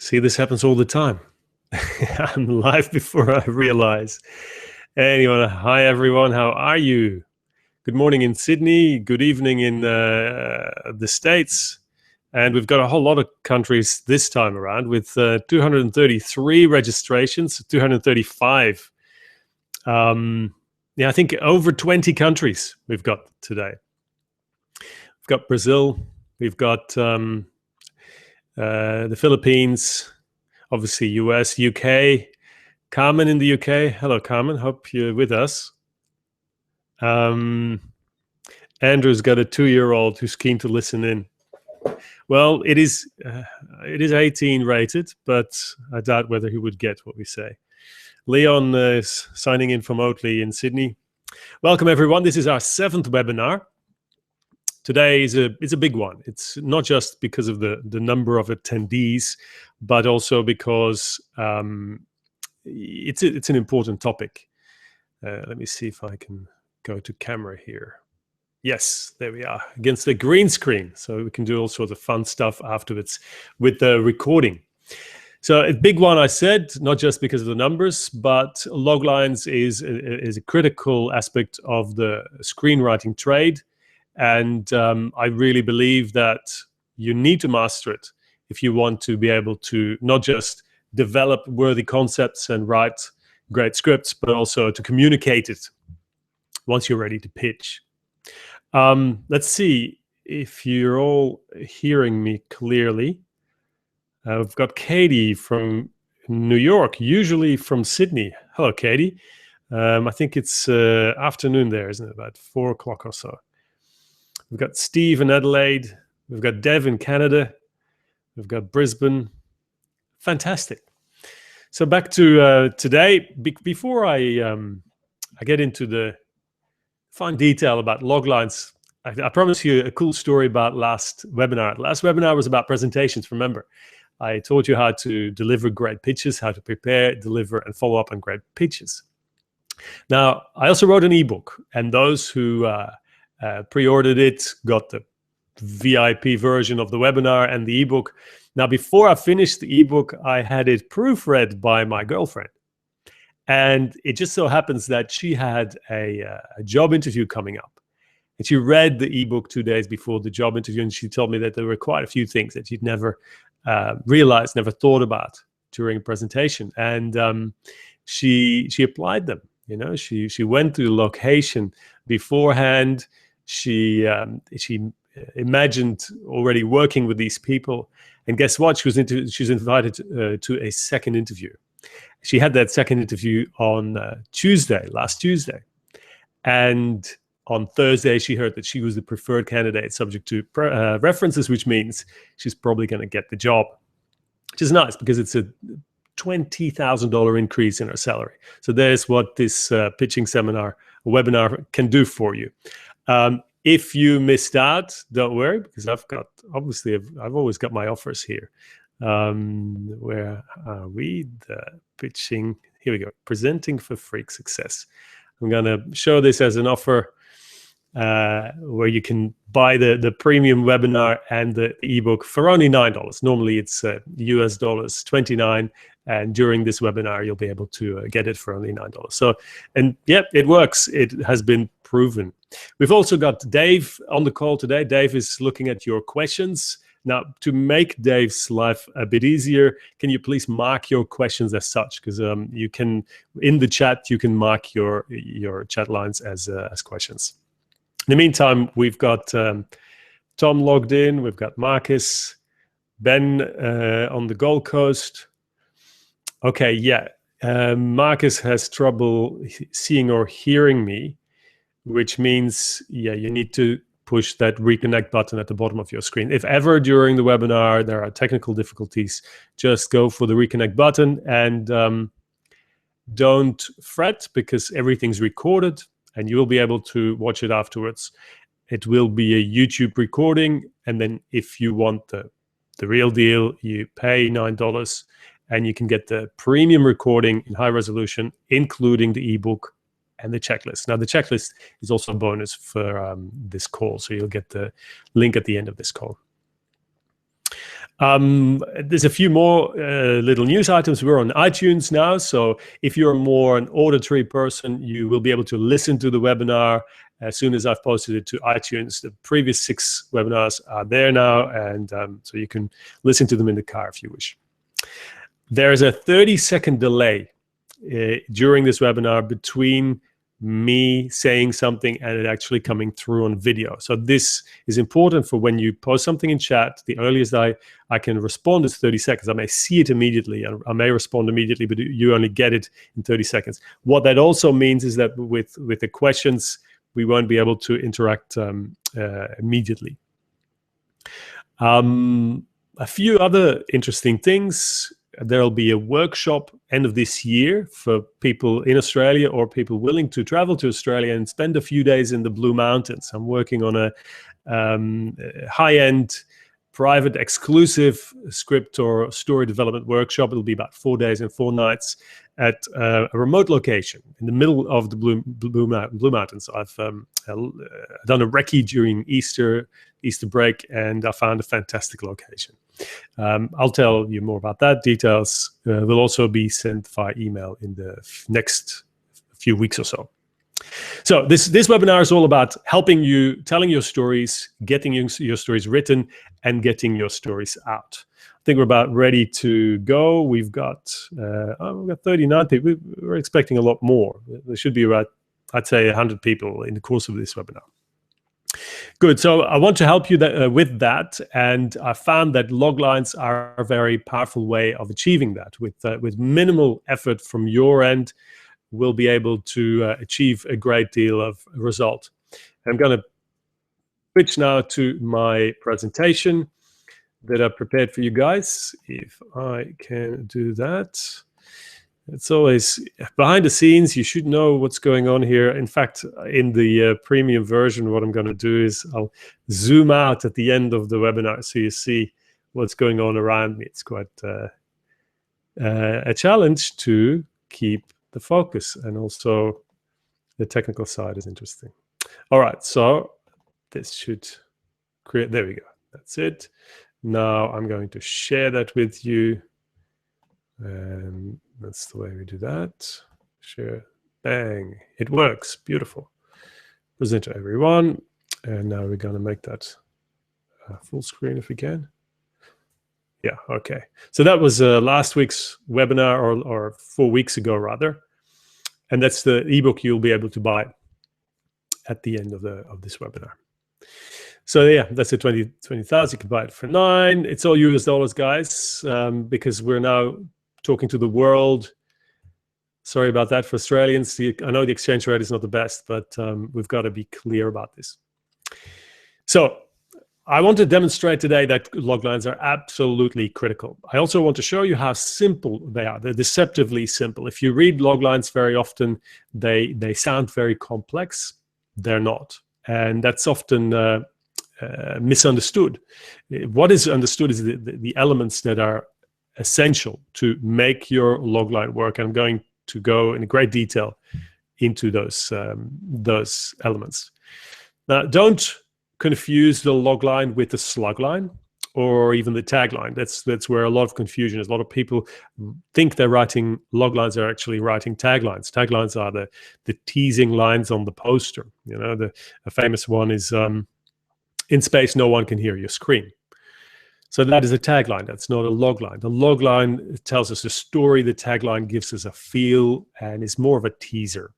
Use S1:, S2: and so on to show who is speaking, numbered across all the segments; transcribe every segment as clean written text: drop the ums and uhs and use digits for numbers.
S1: See, this happens all the time. I'm live before I realize. Anyway, hi everyone, how are you? Good morning in Sydney, good evening in the States. And we've got a whole lot of countries this time around with 233 registrations, 235. I think over 20 countries we've got today. We've got Brazil, we've got the Philippines, obviously US, UK. Carmen in the UK. Hello, Carmen. Hope you're with us. Andrew's got a 2-year-old who's keen to listen in. Well, it is 18 rated, but I doubt whether he would get what we say. Leon is signing in from Oatley in Sydney. Welcome, everyone. This is our 7th webinar. Today is a big one. It's not just because of the number of attendees, but also because it's an important topic. Let me see if I can go to camera here. Yes, there we are, against the green screen. So we can do all sorts of fun stuff afterwards with the recording. So a big one, I said, not just because of the numbers, but Loglines is a critical aspect of the screenwriting trade. And I really believe that you need to master it if you want to be able to not just develop worthy concepts and write great scripts, but also to communicate it once you're ready to pitch. Let's see if you're all hearing me clearly. We've got Katie from New York, usually from Sydney. Hello, Katie. I think it's afternoon there, isn't it? About 4 o'clock or so. We've got Steve in Adelaide. We've got Dev in Canada. We've got Brisbane. Fantastic. So back to today. Before I get into the fine detail about Loglines, I promised you a cool story about last webinar. Last webinar was about presentations, remember. I taught you how to deliver great pitches, how to prepare, deliver, and follow up on great pitches. Now, I also wrote an ebook, and those who pre-ordered it got the VIP version of the webinar and the ebook. Now, before I finished the ebook, I had it proofread by my girlfriend. And it just so happens that she had a job interview coming up. And she read the ebook 2 days before the job interview, and she told me that there were quite a few things that she'd never realized, never thought about during a presentation. And she applied them. You know, she went to the location beforehand. She imagined already working with these people, and guess what? She was invited to a second interview. She had that second interview on last Tuesday, and on Thursday she heard that she was the preferred candidate, subject to references, which means she's probably going to get the job, which is nice because it's a $20,000 increase in her salary. So there's what this pitching seminar, webinar can do for you. If you missed out, don't worry, because I've always got my offers here. Where are we? The pitching. Here we go. Presenting for Freak Success. I'm going to show this as an offer where you can buy the premium webinar and the ebook for only $9. Normally it's US dollars 29, and during this webinar you'll be able to get it for only $9. So, and yeah, it works. It has been proven. We've also got Dave on the call today. Dave is looking at your questions. Now, to make Dave's life a bit easier, can you please mark your questions as such? Because you can, in the chat, you can mark your chat lines as questions. In the meantime, we've got Tom logged in. We've got Marcus, Ben on the Gold Coast. Okay, yeah. Marcus has trouble seeing or hearing me, which means, yeah, you need to push that reconnect button at the bottom of your screen. If ever during the webinar there are technical difficulties, just go for the reconnect button and don't fret, because everything's recorded and you will be able to watch it afterwards. It will be a YouTube recording, and then if you want the real deal, you pay $9 and you can get the premium recording in high resolution, including the ebook and the checklist. Now, the checklist is also a bonus for this call, so you'll get the link at the end of this call. There's a few more little news items. We're on iTunes now, so if you're more an auditory person, you will be able to listen to the webinar as soon as I've posted it to iTunes. The previous 6 webinars are there now, and so you can listen to them in the car if you wish. There is a 30-second delay during this webinar between me saying something and it actually coming through on video. So this is important for when you post something in chat. The earliest I can respond is 30 seconds. I may see it immediately, and I may respond immediately, but you only get it in 30 seconds. What that also means is that with the questions, we won't be able to interact immediately. A few other interesting things. There'll be a workshop end of this year for people in Australia or people willing to travel to Australia and spend a few days in the Blue Mountains. I'm working on a high-end, private, exclusive script or story development workshop. It'll be about 4 days and 4 nights at a remote location in the middle of the Blue Mountains. I've done a recce during Easter break, and I found a fantastic location. I'll tell you more about that. Details will also be sent via email in the next few weeks or so. So this webinar is all about helping you, telling your stories, getting your stories written, and getting your stories out. I think we're about ready to go. We've got 39 people. We're expecting a lot more. There should be about, I'd say, 100 people in the course of this webinar. Good. So I want to help you with that, and I found that Loglines are a very powerful way of achieving that. With minimal effort from your end, we'll be able to achieve a great deal of result. I'm going to switch now to my presentation that I prepared for you guys. If I can do that. It's always behind the scenes. You should know what's going on here. In fact, in the premium version, what I'm going to do is I'll zoom out at the end of the webinar so you see what's going on around me. It's quite a challenge to keep the focus, and also the technical side is interesting. All right, so this should create, there we go. That's it. Now I'm going to share that with you. That's the way we do that. Share, bang, it works, beautiful. Present to everyone. And now we're gonna make that full screen if we can. Yeah, okay. So that was last week's webinar, or 4 weeks ago rather. And that's the ebook you'll be able to buy at the end of this webinar. So yeah, that's the 20,000. You can buy it for $9. It's all US dollars, guys, because we're now talking to the world. Sorry about that for Australians. I know the exchange rate is not the best, but we've got to be clear about this. So I want to demonstrate today that loglines are absolutely critical. I also want to show you how simple they are. They're deceptively simple. If you read loglines very often, they sound very complex. They're not. And that's often misunderstood. What is understood is the elements that are essential to make your logline work. And I'm going to go in great detail into those elements. Now, don't confuse the logline with the slugline or even the tagline. That's where a lot of confusion is. A lot of people think they're writing loglines, are actually writing taglines. Taglines are the teasing lines on the poster. You know, a famous one is "In space, no one can hear you scream." So that is a tagline. That's not a logline. The logline tells us a story. The tagline gives us a feel and is more of a teaser.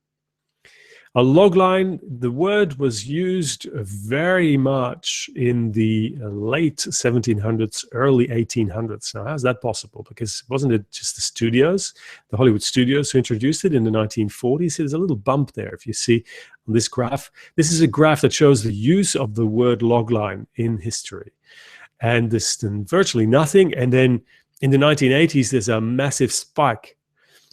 S1: A logline, the word was used very much in the late 1700s, early 1800s. Now, how's that possible? Because wasn't it just the studios, the Hollywood studios, who introduced it in the 1940s? There's a little bump there, if you see on this graph. This is a graph that shows the use of the word logline in history. And there's virtually nothing. And then in the 1980s, there's a massive spike.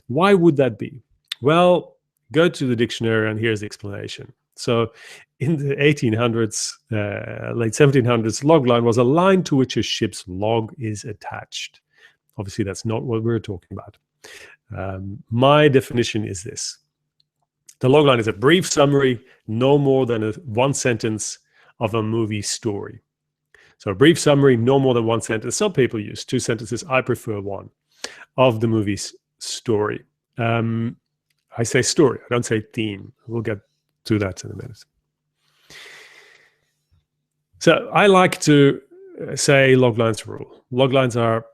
S1: Why would that be? Well, go to the dictionary, and here's the explanation. So in the 1800s, late 1700s, logline was a line to which a ship's log is attached. Obviously, that's not what we're talking about. My definition is this. The logline is a brief summary, no more than one sentence of a movie story. So a brief summary, no more than one sentence. Some people use 2 sentences. I prefer one, of the movie's story. I say story, I don't say theme. We'll get to that in a minute. So I like to say loglines rule. Loglines are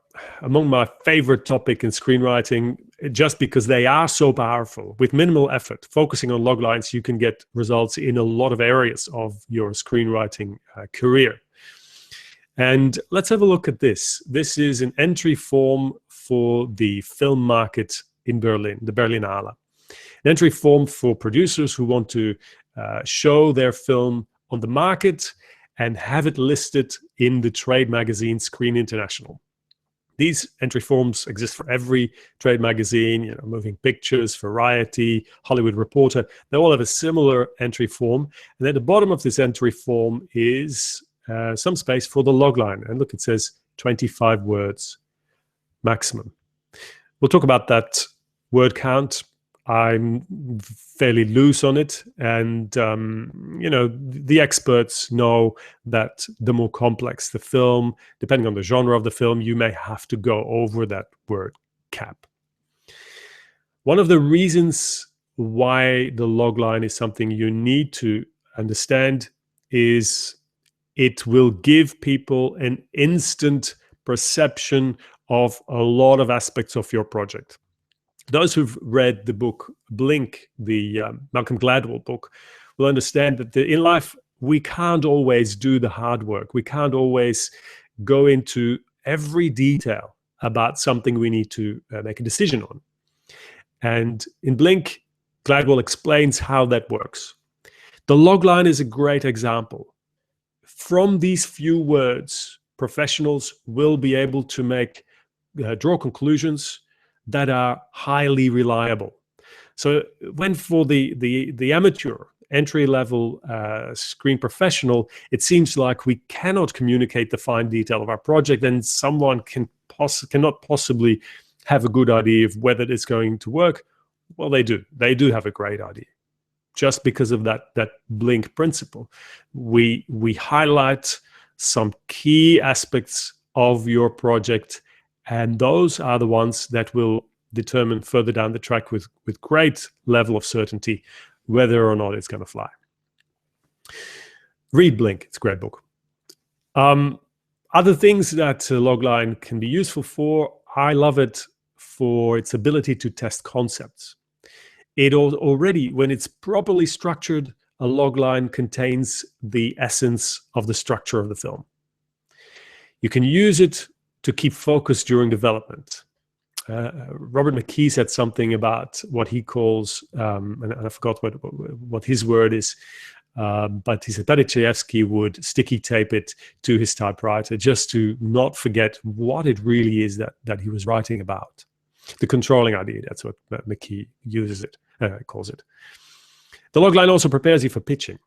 S1: among my favorite topic in screenwriting, just because they are so powerful. With minimal effort, focusing on loglines, you can get results in a lot of areas of your screenwriting career. And let's have a look at this. This is an entry form for the film market in Berlin, the Berlinale. An entry form for producers who want to show their film on the market and have it listed in the trade magazine Screen International. These entry forms exist for every trade magazine, Moving Pictures, Variety, Hollywood Reporter. They all have a similar entry form. And at the bottom of this entry form is some space for the logline. And look, it says 25 words maximum. We'll talk about that word count. I'm fairly loose on it. And, the experts know that the more complex the film, depending on the genre of the film, you may have to go over that word cap. One of the reasons why the logline is something you need to understand is it will give people an instant perception of a lot of aspects of your project. Those who've read the book Blink, the Malcolm Gladwell book, will understand that in life, we can't always do the hard work. We can't always go into every detail about something we need to make a decision on. And in Blink, Gladwell explains how that works. The logline is a great example. From these few words, professionals will be able to draw conclusions that are highly reliable. So when for the amateur, entry-level screen professional, it seems like we cannot communicate the fine detail of our project, then someone cannot possibly have a good idea of whether it's going to work. Well, they do. They do have a great idea. Just because of that Blink principle. We highlight some key aspects of your project, and those are the ones that will determine further down the track with great level of certainty whether or not it's going to fly. Read Blink, it's a great book. Other things that logline can be useful for, I love it for its ability to test concepts. It already, when it's properly structured, a logline contains the essence of the structure of the film. You can use it to keep focus during development. Robert McKee said something about what he calls, and I forgot what his word is, but he said Tadechevsky would sticky tape it to his typewriter just to not forget what it really is that he was writing about. The controlling idea, that's what McKee uses it, calls it. The logline also prepares you for pitching.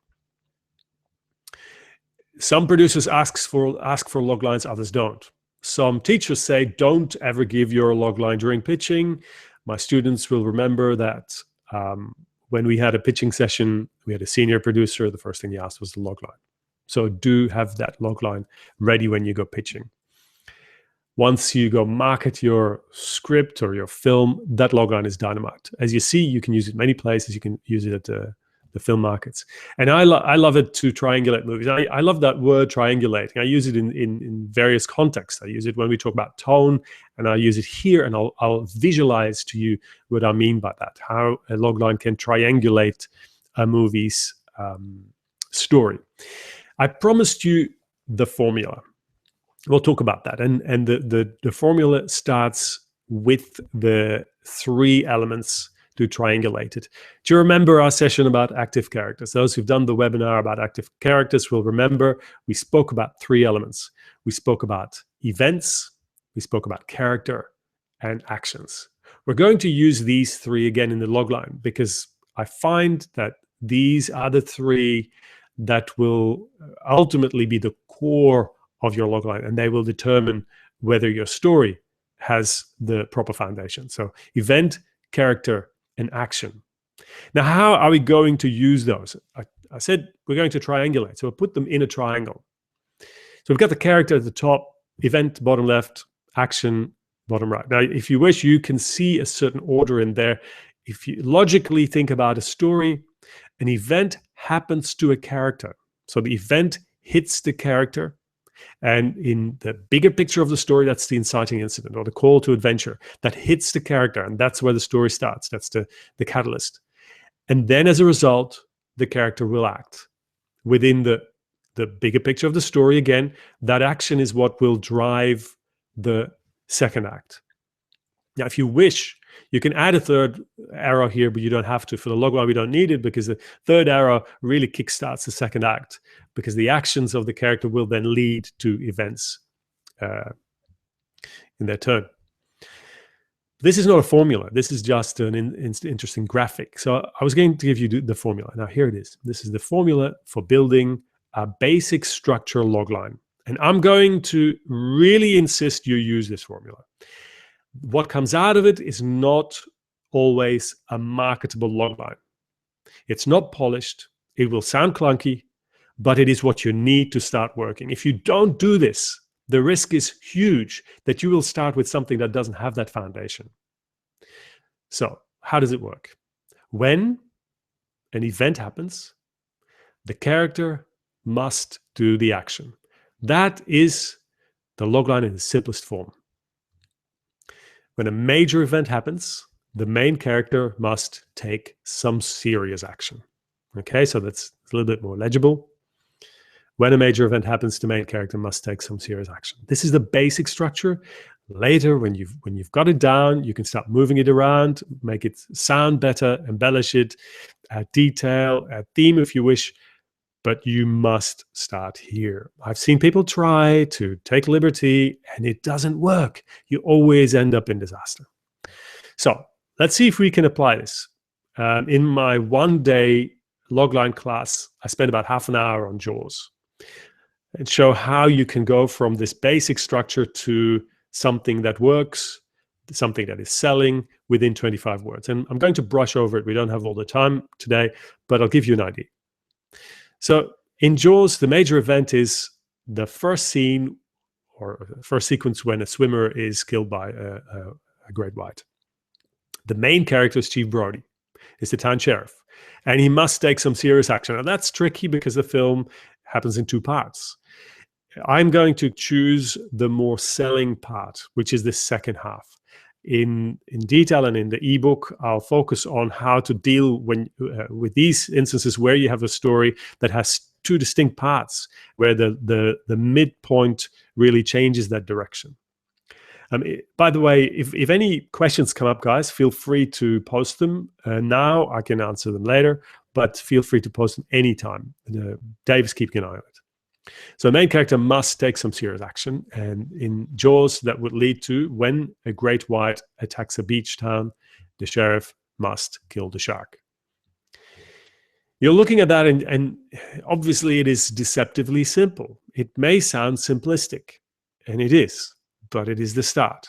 S1: Some producers ask for loglines, others don't. Some teachers say, don't ever give your logline during pitching. My students will remember that when we had a pitching session, we had a senior producer, the first thing he asked was the logline. So do have that logline ready when you go pitching. Once you go market your script or your film, that logline is dynamite. As you see, you can use it many places. You can use it at the film markets. And I love it to triangulate movies. I love that word triangulating. I use it in various contexts. I use it when we talk about tone, and I use it here, and I'll visualize to you what I mean by that, how a logline can triangulate a movie's story. I promised you the formula. We'll talk about that. And the formula starts with the 3 elements to triangulate it. Do you remember our session about active characters? Those who've done the webinar about active characters will remember we spoke about 3 elements. We spoke about events, we spoke about character, and actions. We're going to use these 3 again in the logline because I find that these are the 3 that will ultimately be the core of your logline, and they will determine whether your story has the proper foundation. So event, character, and action. Now, how are we going to use those? I said we're going to triangulate, so we'll put them in a triangle. So we've got the character at the top, event bottom left, action bottom right. Now, if you wish, you can see a certain order in there. If you logically think about a story, an event happens to a character. So the event hits the character. And in the bigger picture of the story, that's the inciting incident or the call to adventure that hits the character. And that's where the story starts. That's the catalyst. And then as a result, the character will act within the bigger picture of the story. Again, that action is what will drive the second act. Now, if you wish, you can add a third arrow here, but you don't have to. For the logline, we don't need it because the third arrow really kickstarts the second act, because the actions of the character will then lead to events in their turn. This is not a formula. This is just an interesting graphic. So I was going to give you the formula. Now here it is. This is the formula for building a basic structure logline. And I'm going to really insist you use this formula. What comes out of it is not always a marketable logline. It's not polished. It will sound clunky, but it is what you need to start working. If you don't do this, the risk is huge that you will start with something that doesn't have that foundation. So how does it work? When an event happens, the character must do the action. That is the logline in the simplest form. When a major event happens, the main character must take some serious action. Okay, so that's a little bit more legible. When a major event happens, the main character must take some serious action. This is the basic structure. Later, when you've got it down, you can start moving it around, make it sound better, embellish it, add detail, add theme if you wish, but you must start here. I've seen people try to take liberty and it doesn't work. You always end up in disaster. So let's see if we can apply this. In my one-day logline class, I spent about half an hour on Jaws and show how you can go from this basic structure to something that works, something that is selling within 25 words. And I'm going to brush over it. We don't have all the time today, but I'll give you an idea. So in Jaws, the major event is the first scene or first sequence when a swimmer is killed by a great white. The main character is Chief Brody, is the town sheriff, and he must take some serious action. And that's tricky because the film happens in two parts. I'm going to choose the more selling part, which is the second half. In detail and in the ebook, I'll focus on how to deal with these instances where you have a story that has two distinct parts, where the midpoint really changes that direction. By the way, if any questions come up, guys, feel free to post them now. I can answer them later, but feel free to post them anytime. Dave is keeping an eye on it. So the main character must take some serious action. And in Jaws, that would lead to when a great white attacks a beach town, the sheriff must kill the shark. You're looking at that and obviously it is deceptively simple. It may sound simplistic, and it is, but it is the start.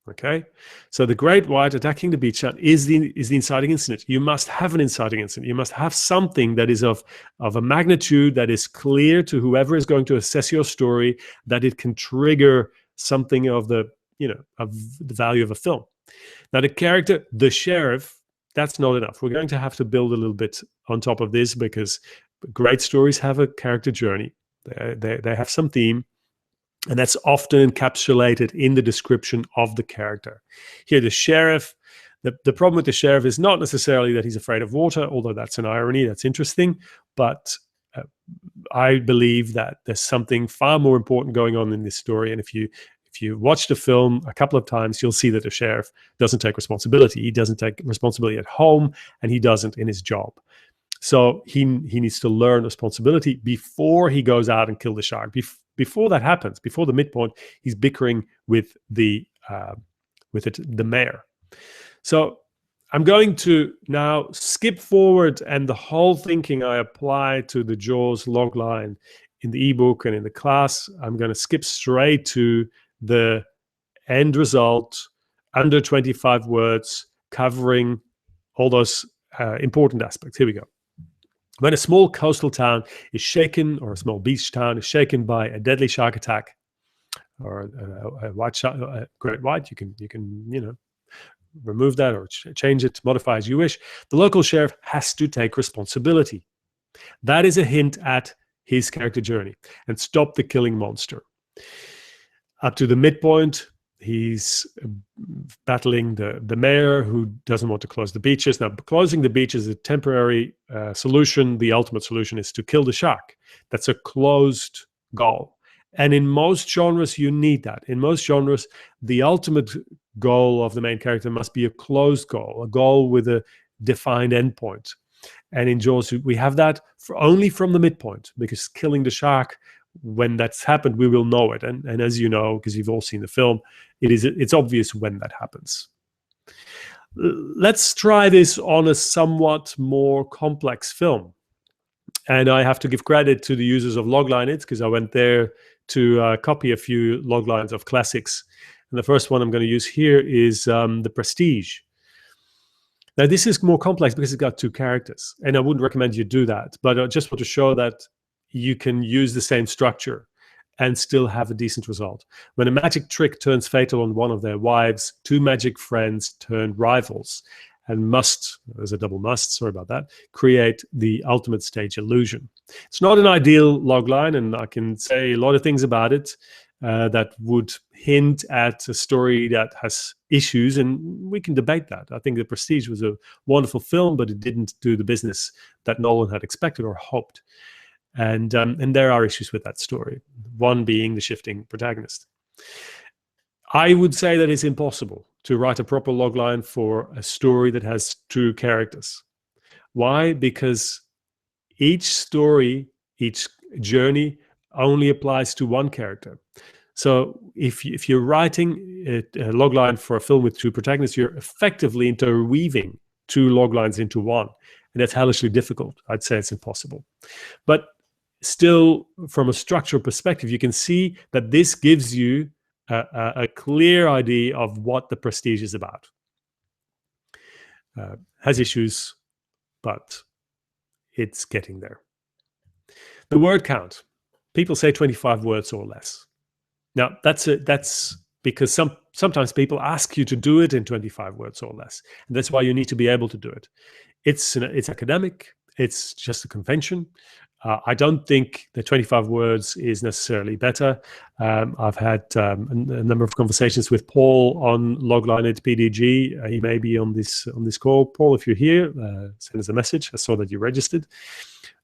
S1: Okay, so the great white attacking the beach town is the inciting incident. You must have an inciting incident. You must have something that is of a magnitude that is clear to whoever is going to assess your story, that it can trigger something of the value of a film. Now the character, the sheriff, that's not enough. We're going to have to build a little bit on top of this, because great stories have a character journey. They have some theme. And that's often encapsulated in the description of the character. Here, the sheriff, the problem with the sheriff is not necessarily that he's afraid of water, although that's an irony, that's interesting. But I believe that there's something far more important going on in this story. And if you watch the film a couple of times, you'll see that the sheriff doesn't take responsibility. He doesn't take responsibility at home, and he doesn't in his job. So he needs to learn responsibility before he goes out and kill the shark. Before that happens, before the midpoint, he's bickering with the mayor. So I'm going to now skip forward, and the whole thinking I apply to the Jaws logline in the ebook and in the class, I'm going to skip straight to the end result, under 25 words, covering all those important aspects. Here we go. When a small coastal town is shaken, or a small beach town is shaken by a deadly shark attack, or a white shark, a great white, you can remove that or change it, modify as you wish. The local sheriff has to take responsibility. That is a hint at his character journey, and stop the killing monster. Up to the midpoint, he's battling the mayor who doesn't want to close the beaches. Now, closing the beaches is a temporary solution. The ultimate solution is to kill the shark. That's a closed goal. And in most genres, you need that. In most genres, the ultimate goal of the main character must be a closed goal, a goal with a defined endpoint. And in Jaws, we have that only from the midpoint, because killing the shark, when that's happened, we will know it. And as you know, because you've all seen the film, it's obvious when that happens. Let's try this on a somewhat more complex film. And I have to give credit to the users of Loglines, because I went there to copy a few loglines of classics. And the first one I'm going to use here is The Prestige. Now, this is more complex because it's got two characters, and I wouldn't recommend you do that. But I just want to show that you can use the same structure and still have a decent result. When a magic trick turns fatal on one of their wives, two magic friends turn rivals and must, there's a double must, sorry about that, create the ultimate stage illusion. It's not an ideal logline, and I can say a lot of things about it that would hint at a story that has issues, and we can debate that. I think The Prestige was a wonderful film, but it didn't do the business that Nolan had expected or hoped. And there are issues with that story, one being the shifting protagonist. I would say that it's impossible to write a proper logline for a story that has two characters. Why? Because each story, each journey only applies to one character. So if you're writing a logline for a film with two protagonists, you're effectively interweaving two loglines into one. And that's hellishly difficult. I'd say it's impossible. But still, from a structural perspective, you can see that this gives you a clear idea of what The Prestige is about. Has issues, but it's getting there. The word count. People say 25 words or less. Now, that's because sometimes people ask you to do it in 25 words or less. And that's why you need to be able to do it. It's academic. It's just a convention. I don't think that 25 words is necessarily better. I've had a number of conversations with Paul on Logline at PDG. He may be on this call. Paul, if you're here, send us a message. I saw that you registered.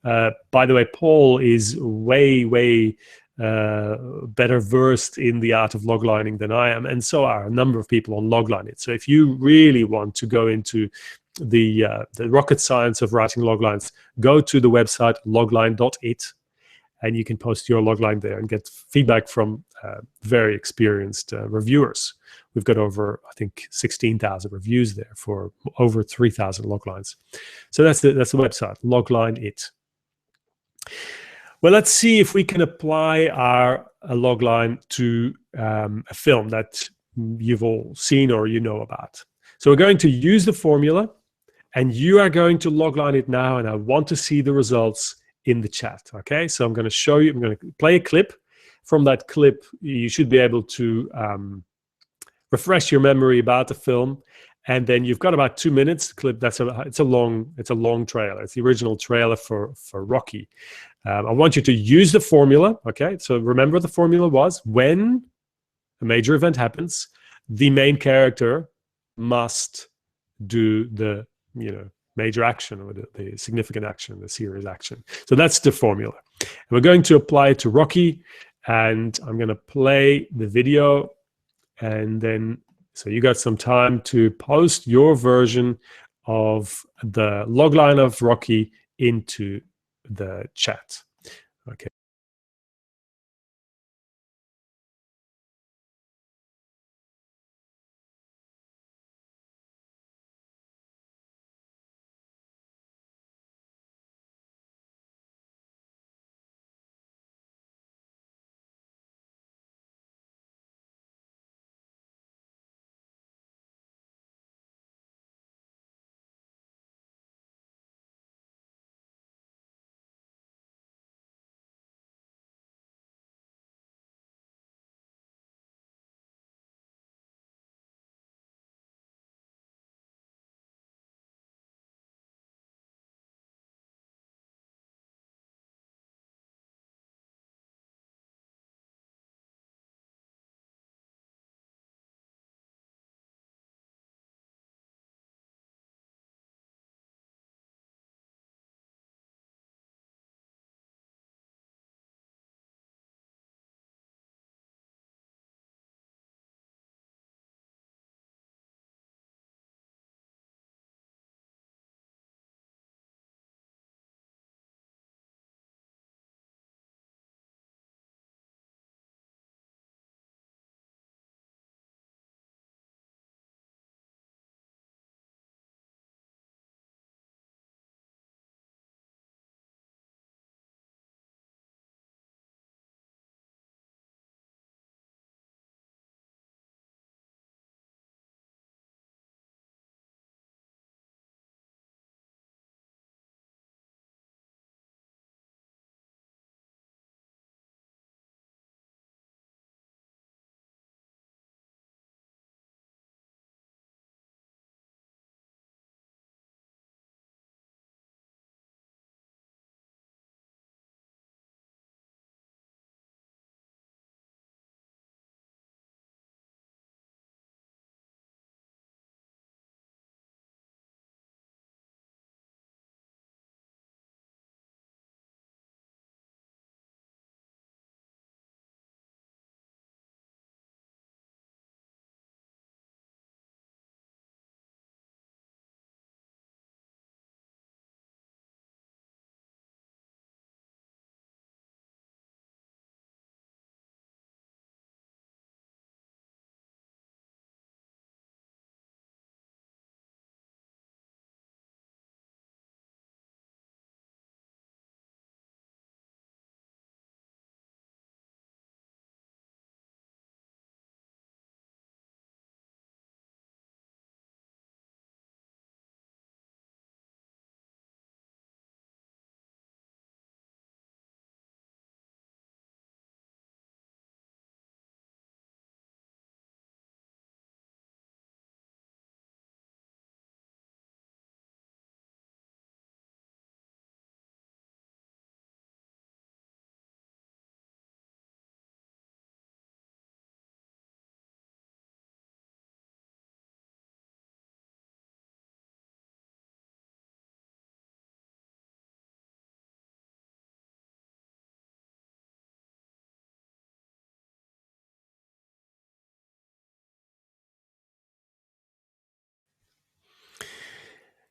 S1: By the way, Paul is way better versed in the art of loglining than I am, and so are a number of people on Logline it. So if you really want to go into the rocket science of writing loglines, go to the website logline.it, and you can post your logline there and get feedback from very experienced reviewers. We've got over, I think, 16,000 reviews there for over 3,000 loglines. So that's the website, logline.it. Well, let's see if we can apply our logline to a film that you've all seen or you know about. So we're going to use the formula, and you are going to logline it now, and I want to see the results in the chat, okay? So I'm going to show you, I'm going to play a clip. From that clip, you should be able to refresh your memory about the film, and then you've got about 2 minutes. Clip it's a long trailer. It's the original trailer for Rocky. I want you to use the formula, okay? So remember, the formula was, when a major event happens, the main character must do the major action, or the significant action, the serious action. So that's the formula. And we're going to apply it to Rocky, and I'm going to play the video, and then so you got some time to post your version of the logline of Rocky into the chat. Okay.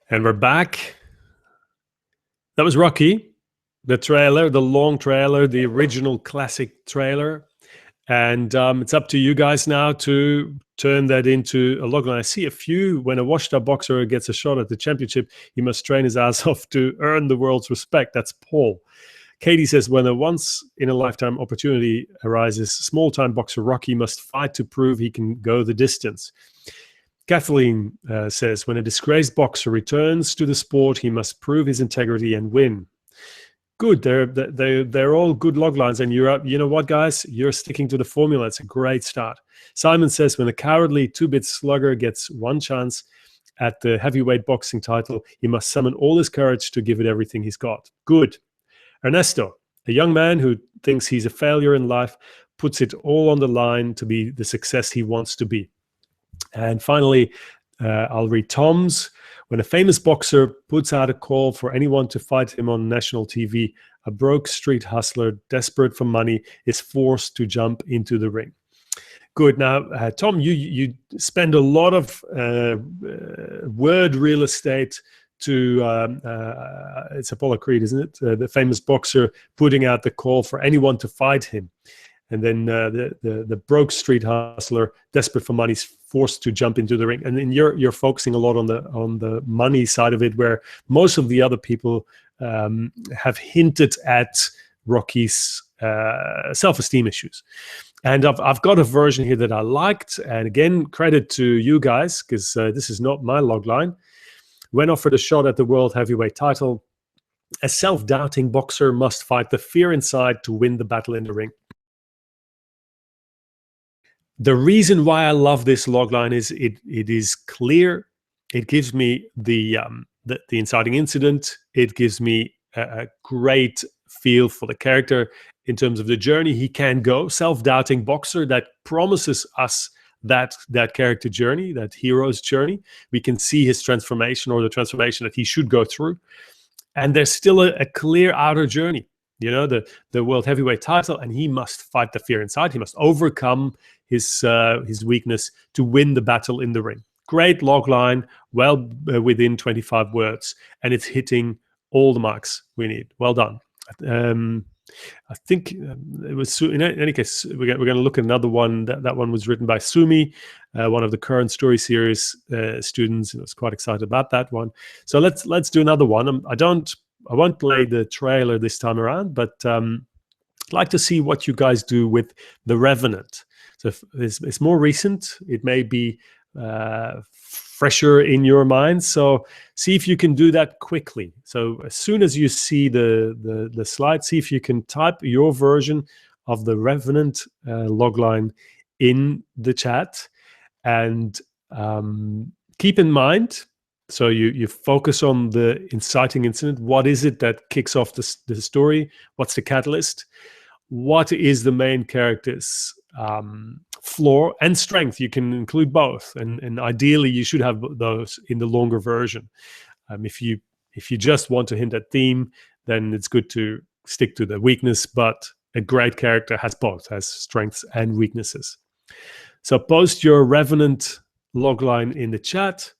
S1: And we're back. That was Rocky, the trailer, the long trailer, the original classic trailer. And it's up to you guys now to turn that into a logline. I see a few. When a washed-up boxer gets a shot at the championship, he must train his ass off to earn the world's respect. That's Paul. Katie says, when a once-in-a-lifetime opportunity arises, small-time boxer Rocky must fight to prove he can go the distance. Kathleen says, when a disgraced boxer returns to the sport, he must prove his integrity and win. Good. They're all good log lines. And you're up. You know what, guys? You're sticking to the formula. It's a great start. Simon says, when a cowardly two-bit slugger gets one chance at the heavyweight boxing title, he must summon all his courage to give it everything he's got. Good. Ernesto, a young man who thinks he's a failure in life, puts it all on the line to be the success he wants to be. And finally, I'll read Tom's. When a famous boxer puts out a call for anyone to fight him on national TV, a broke street hustler desperate for money is forced to jump into the ring. Good. Now, Tom, you spend a lot of word real estate to, it's Apollo Creed, isn't it? The famous boxer putting out the call for anyone to fight him. And then the broke street hustler, desperate for money, is forced to jump into the ring. And then you're focusing a lot on the money side of it, where most of the other people have hinted at Rocky's self-esteem issues. And I've got a version here that I liked. And again, credit to you guys, because this is not my log line. When offered a shot at the world heavyweight title, a self-doubting boxer must fight the fear inside to win the battle in the ring. The reason why I love this logline is it is clear. It gives me the inciting incident. It gives me a great feel for the character in terms of the journey he can go. Self-doubting boxer that promises us that character journey, that hero's journey. We can see his transformation, or the transformation that he should go through. And there's still a clear outer journey. You know, the world heavyweight title, and he must fight the fear inside. He must overcome his weakness to win the battle in the ring. Great log line, well within 25 words, and it's hitting all the marks we need. Well done. I think it was, in any case, we're going to look at another one. That one was written by Sumi, one of the current story series students. I was quite excited about that one. So let's do another one. I won't play the trailer this time around, but I'd like to see what you guys do with The Revenant. So it's more recent. It may be fresher in your mind. So see if you can do that quickly. So as soon as you see the slide, see if you can type your version of The Revenant logline in the chat. And keep in mind, so you focus on the inciting incident. What is it that kicks off the story? What's the catalyst? What is the main character's flaw and strength? You can include both, and ideally you should have those in the longer version. If you just want to hint at theme, then it's good to stick to the weakness, but a great character has both, has strengths and weaknesses. So post your Revenant logline in the chat.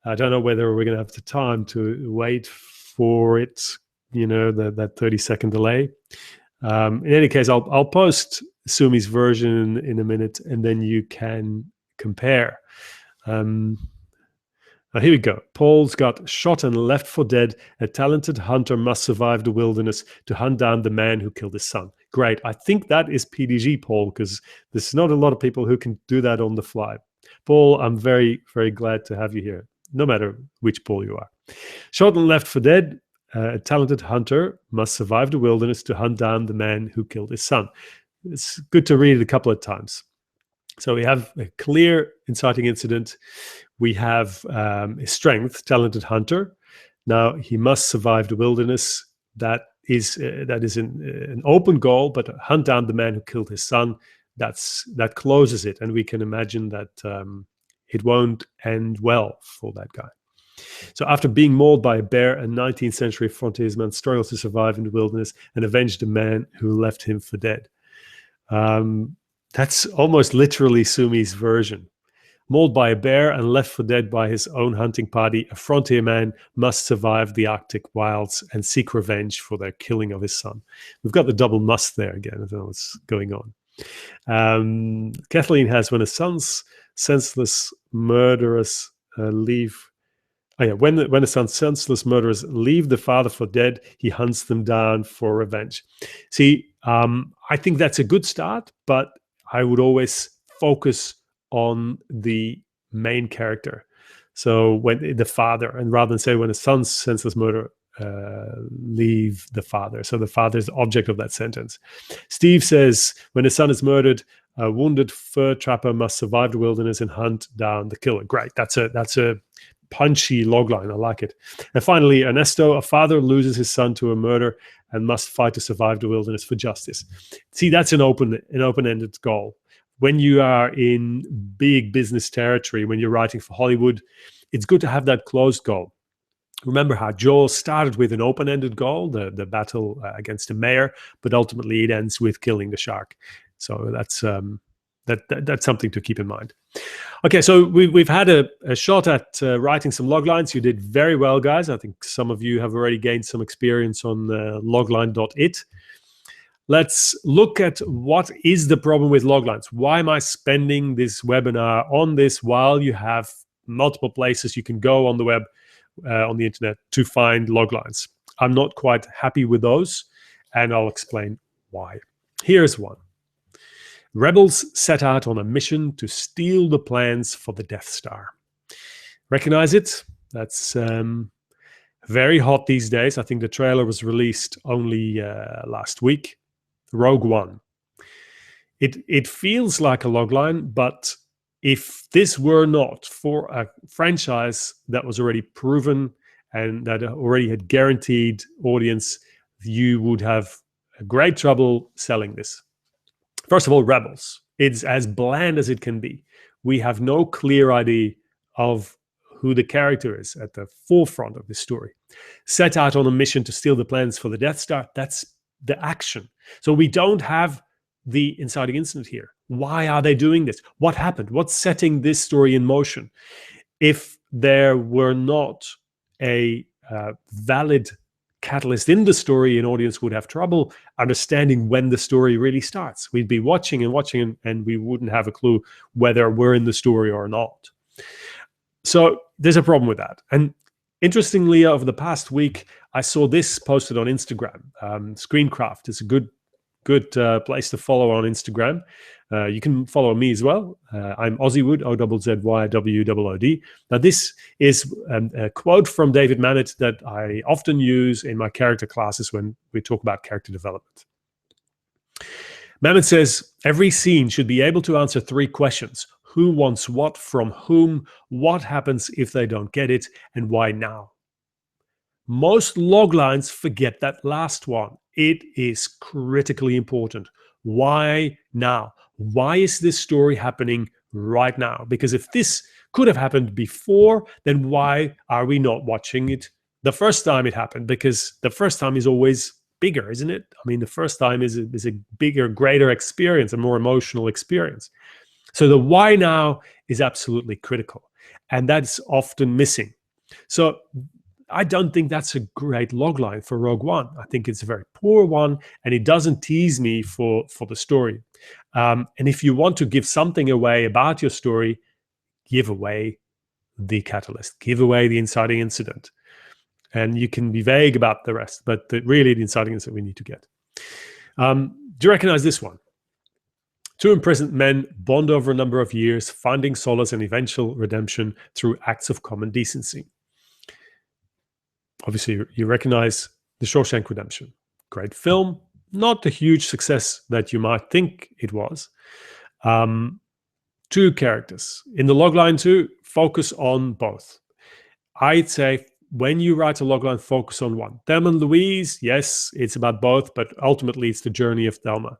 S1: I don't know whether we're going to have the time to wait for it, you know, that 30-second delay. In any case, I'll post Sumi's version in a minute, and then you can compare. Now here we go. Paul's got shot and left for dead. A talented hunter must survive the wilderness to hunt down the man who killed his son. Great. I think that is PDG, Paul, because there's not a lot of people who can do that on the fly. Paul, I'm very, very glad to have you here, no matter which Paul you are. Shot and left for dead. A talented hunter must survive the wilderness to hunt down the man who killed his son. It's good to read it a couple of times. So we have a clear inciting incident. We have a strength, talented hunter. Now he must survive the wilderness. That is an open goal, but hunt down the man who killed his son. That closes it, and we can imagine that it won't end well for that guy. So after being mauled by a bear, a 19th century frontiersman struggles to survive in the wilderness and avenge the man who left him for dead. That's almost literally Sumi's version. Mauled by a bear and left for dead by his own hunting party, a frontier man must survive the Arctic wilds and seek revenge for their killing of his son. We've got the double must there again. I don't know what's going on. Kathleen has, when a son's senseless murderers leave. Oh yeah, when the son's senseless murderers leave the father for dead, he hunts them down for revenge. See, I think that's a good start, but I would always focus on the main character. So when the father, and rather than say when a son's senseless murder leave the father. So the father is the object of that sentence. Steve says, when his son is murdered, a wounded fur trapper must survive the wilderness and hunt down the killer. Great. That's a punchy logline. I like it. And finally, Ernesto, a father loses his son to a murder and must fight to survive the wilderness for justice. See, that's an open-ended goal. When you are in big business territory, when you're writing for Hollywood, it's good to have that closed goal. Remember how Joel started with an open-ended goal, the battle against the mayor, but ultimately it ends with killing the shark. So that's something to keep in mind. Okay, so we've had a shot at writing some loglines. You did very well, guys. I think some of you have already gained some experience on logline.it. Let's look at what is the problem with loglines. Why am I spending this webinar on this while you have multiple places you can go on the web, on the internet, to find loglines? I'm not quite happy with those, and I'll explain why. Here's one. Rebels set out on a mission to steal the plans for the Death Star. Recognize it? That's very hot these days. I think the trailer was released only last week. Rogue One. It feels like a logline, but if this were not for a franchise that was already proven and that already had guaranteed audience, you would have great trouble selling this. First of all, Rebels. It's as bland as it can be. We have no clear idea of who the character is at the forefront of this story. Set out on a mission to steal the plans for the Death Star. That's the action. So we don't have the inciting incident here. Why are they doing this? What happened? What's setting this story in motion? If there were not a valid catalyst in the story, an audience would have trouble understanding when the story really starts. We'd be watching and watching, and we wouldn't have a clue whether we're in the story or not. So there's a problem with that. And interestingly, over the past week, I saw this posted on Instagram. Screencraft is a good place to follow on Instagram. You can follow me as well. I'm Ozzywood, OZZYWOOD. Now, this is a quote from David Mamet that I often use in my character classes when we talk about character development. Mamet says, every scene should be able to answer 3 questions. Who wants what from whom? What happens if they don't get it? And why now? Most loglines forget that last one. It is critically important. Why now? Why is this story happening right now? Because if this could have happened before, then why are we not watching it the first time it happened? Because the first time is always bigger, isn't it? I mean, the first time is a bigger, greater experience, a more emotional experience. So the why now is absolutely critical. And that's often missing. So I don't think that's a great logline for Rogue One. I think it's a very poor one, and it doesn't tease me for the story. And if you want to give something away about your story, give away the catalyst, give away the inciting incident. And you can be vague about the rest, but really the inciting incident we need to get. Do you recognize this one? 2 imprisoned men bond over a number of years, finding solace and eventual redemption through acts of common decency. Obviously, you recognize The Shawshank Redemption. Great film, not the huge success that you might think it was. 2 characters. In the logline too, focus on both. I'd say when you write a logline, focus on one. Thelma and Louise, yes, it's about both, but ultimately it's the journey of Thelma.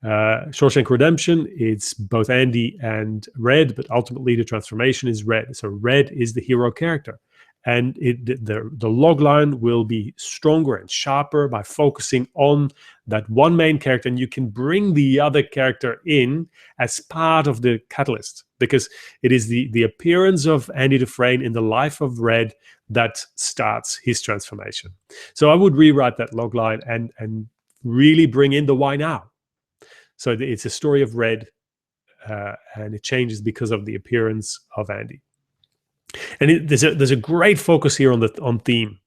S1: Shawshank Redemption, it's both Andy and Red, but ultimately the transformation is Red. So Red is the hero character. And the log line will be stronger and sharper by focusing on that one main character, and you can bring the other character in as part of the catalyst, because it is the appearance of Andy Dufresne in the life of Red that starts his transformation. So I would rewrite that log line and really bring in the why now. So it's a story of Red, and it changes because of the appearance of Andy. And there's a great focus here on theme,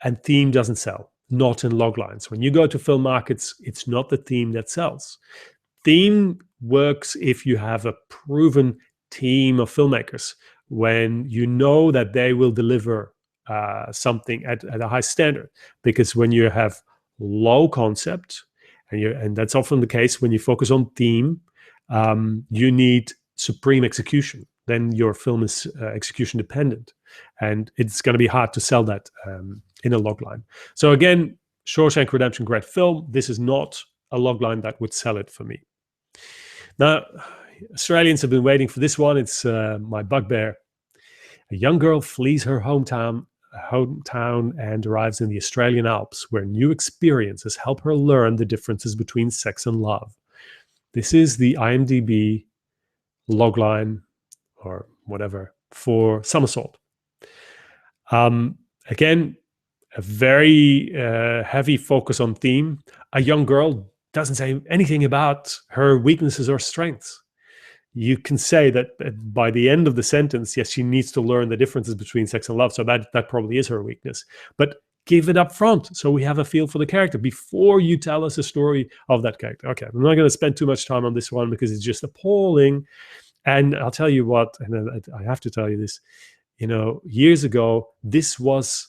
S1: and theme doesn't sell, not in log lines. When you go to film markets, it's not the theme that sells. Theme works if you have a proven team of filmmakers, when you know that they will deliver something at a high standard. Because when you have low concept, and that's often the case when you focus on theme, you need supreme execution. Then your film is execution dependent, and it's going to be hard to sell that in a log line. So again, Shawshank Redemption, great film. This is not a log line that would sell it for me. Now, Australians have been waiting for this one. It's my bugbear. A young girl flees her hometown and arrives in the Australian Alps, where new experiences help her learn the differences between sex and love. This is the IMDb logline, or whatever, for Somersault. Again, a very heavy focus on theme. A young girl doesn't say anything about her weaknesses or strengths. You can say that by the end of the sentence, yes, she needs to learn the differences between sex and love. So that probably is her weakness. But give it up front so we have a feel for the character before you tell us a story of that character. Okay, I'm not going to spend too much time on this one because it's just appalling. And I'll tell you what, and I have to tell you this, years ago, this was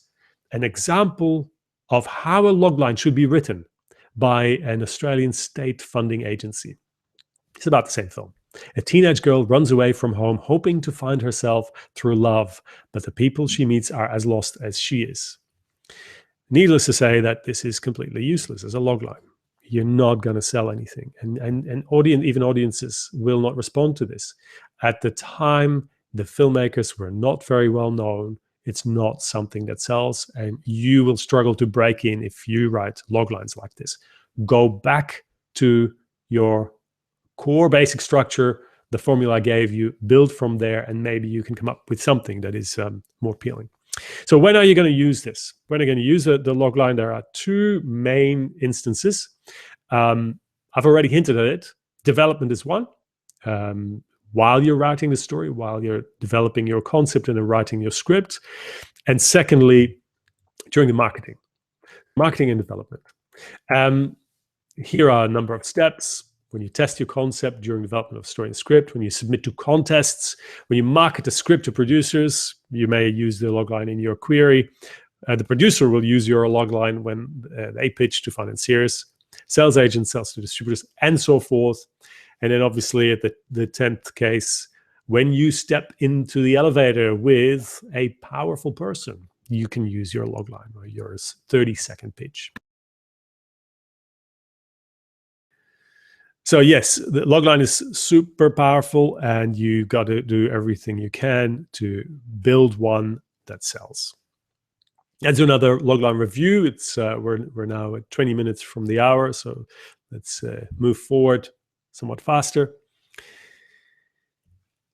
S1: an example of how a logline should be written by an Australian state funding agency. It's about the same film. A teenage girl runs away from home, hoping to find herself through love, but the people she meets are as lost as she is. Needless to say that this is completely useless as a logline. You're not going to sell anything, and audiences will not respond to this. At the time, the filmmakers were not very well known. It's not something that sells, and you will struggle to break in if you write loglines like this. Go back to your core basic structure, the formula I gave you, build from there, and maybe you can come up with something that is more appealing. So when are you going to use this? When are you going to use the logline? There are two main instances. I've already hinted at it. Development is one. While you're writing the story, while you're developing your concept and writing your script. And secondly, during the marketing and development. Here are a number of steps. When you test your concept during development of story and script, when you submit to contests, when you market the script to producers, you may use the logline in your query. The producer will use your logline when they pitch to financiers, sales agents, sales to distributors, and so forth. And then obviously at the 10th case, when you step into the elevator with a powerful person, you can use your logline or your 30-second pitch. So yes, the logline is super powerful, and you got to do everything you can to build one that sells. Let's do another logline review. It's we're now at 20 minutes from the hour, so let's move forward somewhat faster.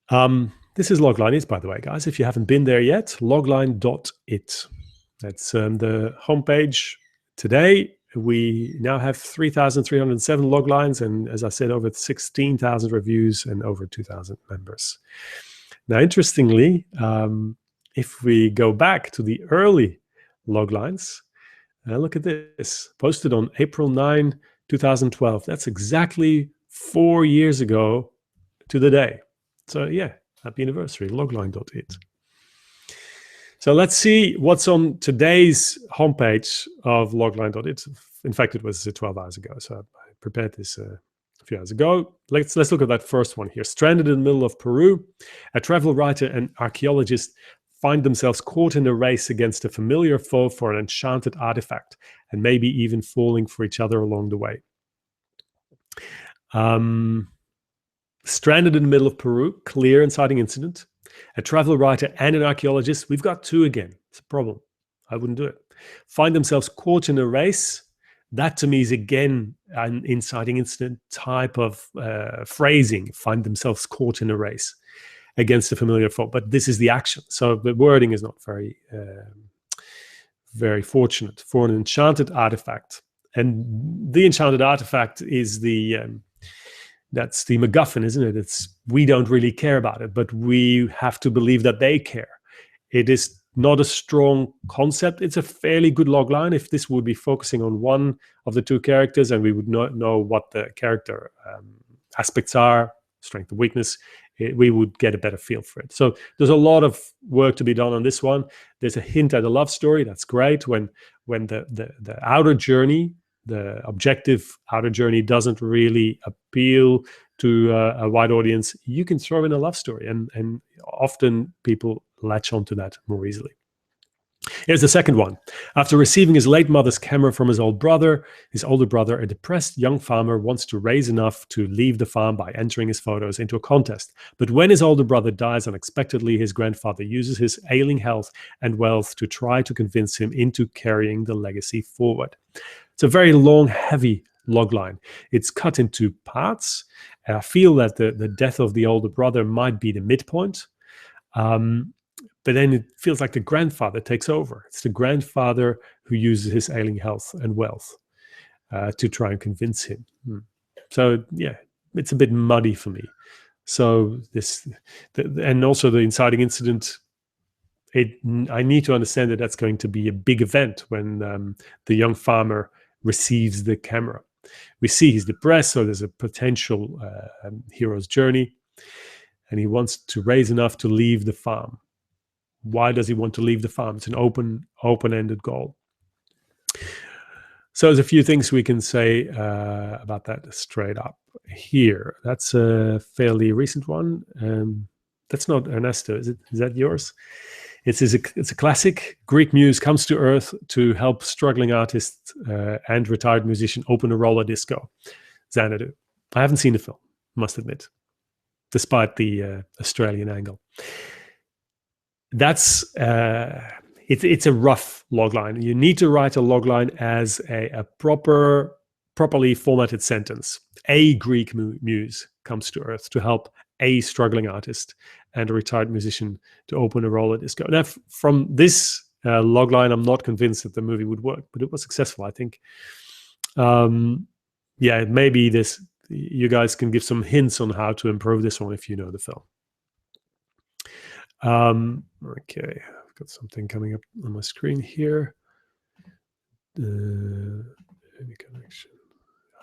S1: This is Loglines, by the way, guys. If you haven't been there yet, logline.it. That's the homepage today. We now have 3,307 loglines, and as I said, over 16,000 reviews and over 2,000 members. Now, interestingly, if we go back to the early loglines, look at this, posted on April 9, 2012. That's exactly 4 years ago to the day. So yeah, happy anniversary, logline.it. So let's see what's on today's homepage of logline.it. In fact, it was 12 hours ago, so I prepared this a few hours ago. Let's look at that first one here. Stranded in the middle of Peru, a travel writer and archaeologist find themselves caught in a race against a familiar foe for an enchanted artifact, and maybe even falling for each other along the way. Stranded in the middle of Peru, clear inciting incident. A travel writer and an archaeologist, we've got two again. It's a problem. I wouldn't do it. Find themselves caught in a race. That to me is again an inciting incident type of phrasing. Find themselves caught in a race against a familiar foe. But this is the action. So the wording is not very, very fortunate. For an enchanted artifact. And the enchanted artifact is that's the MacGuffin, isn't it? It's we don't really care about it, but we have to believe that they care. It is not a strong concept. It's a fairly good logline. If this would be focusing on one of the two characters and we would not know what the character aspects are, strength and weakness, we would get a better feel for it. So there's a lot of work to be done on this one. There's a hint at a love story. That's great when the outer journey, the objective outer journey doesn't really appeal to a wide audience. You can throw in a love story, and often people latch onto that more easily. Here's the second one. After receiving his late mother's camera from his older brother, a depressed young farmer wants to raise enough to leave the farm by entering his photos into a contest. But when his older brother dies unexpectedly, his grandfather uses his ailing health and wealth to try to convince him into carrying the legacy forward. It's a very long, heavy logline. It's cut into parts. I feel that the death of the older brother might be the midpoint. But then it feels like the grandfather takes over. It's the grandfather who uses his ailing health and wealth to try and convince him. So yeah, it's a bit muddy for me. So and also the inciting incident, I need to understand that that's going to be a big event when the young farmer receives the camera. We see he's depressed, so there's a potential hero's journey, and he wants to raise enough to leave the farm. Why does he want to leave the farm? It's an open-ended goal. So there's a few things we can say about that straight up here. That's a fairly recent one. That's not Ernesto, is it? Is that yours? It's a classic. Greek muse comes to Earth to help struggling artist and retired musician open a roller disco. Xanadu. I haven't seen the film, must admit, despite the Australian angle. That's it's a rough logline. You need to write a logline as a properly formatted sentence. A Greek muse comes to Earth to help a struggling artist and a retired musician to open a roller disco. Now, from this logline, I'm not convinced that the movie would work, but it was successful, I think. Yeah, maybe you guys can give some hints on how to improve this one if you know the film. Okay, I've got something coming up on my screen here. Any connection?